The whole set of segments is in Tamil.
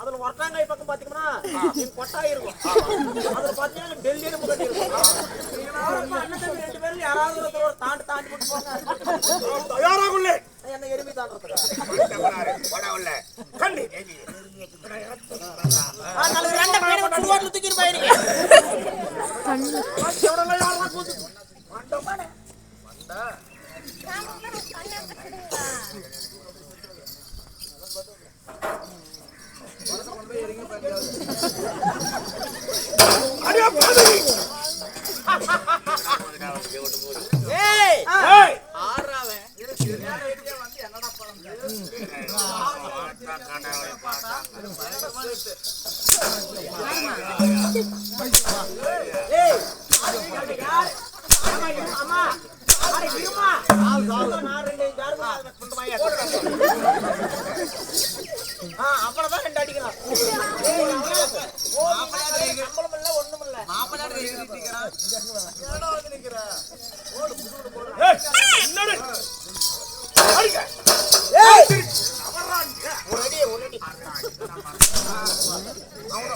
அதுல ஒரட்டாங்காய் பக்கம் பாத்தீங்கன்னா கொட்டாய் இருக்கும். அதுல பாத்தீங்கன்னா டெல்லி கட்டி இருக்கும். ரெண்டு பேரும் யாராவது ஒருத்தர் தாண்டி தாண்டி போட்டு போங்க. தயாராகுள்ளே என்ன எருமி தாண்டதுக்கு ரெண்டு பேரும் சுடுவாட்டில் தூக்கிட்டு போயிருங்க. அவ்வளவுதான் ரெண்டு அடிக்கிறான்.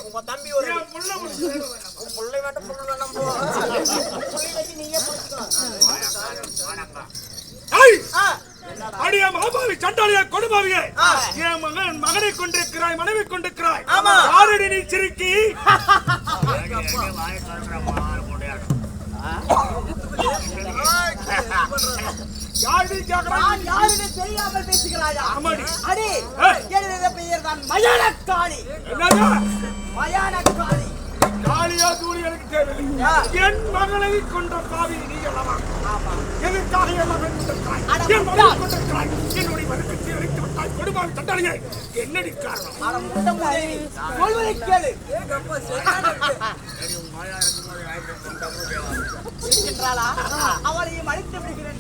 உங்க தம்பி ஒரு புள்ளை வேட்டம் புள்ள வேணாம் போ நீயே அடிய மாபாவி சண்டாளியா கொடுபாவியே, என் மகனை கொண்டிருக்கிறாய், மனைவி கொண்டிருக்கிறாய். யாரடி நீ சிரிக்கி? யாருன்னு தெரியாமல் பேசுகிறாயா? அடி எனது பெயர் தான் மயானக்காளி. மயானக்காளி காளியா தூளி எனக்கு தேவையில்லை. என் மகளை கொண்ட பாவி நீ அல்லவா? எதற்காக என் மகன் கொண்டிருக்கிறாய்? என் மகனை கொண்டிருக்கிறாய். என்னுடைய மறுக்கத்தை அழைத்து விட்டாய் கொடுபாவி சண்டாளியே. என்னடி காரணம்? சொல்வதை கேளு. அவளையும் அழைத்து விடுகிறேன்.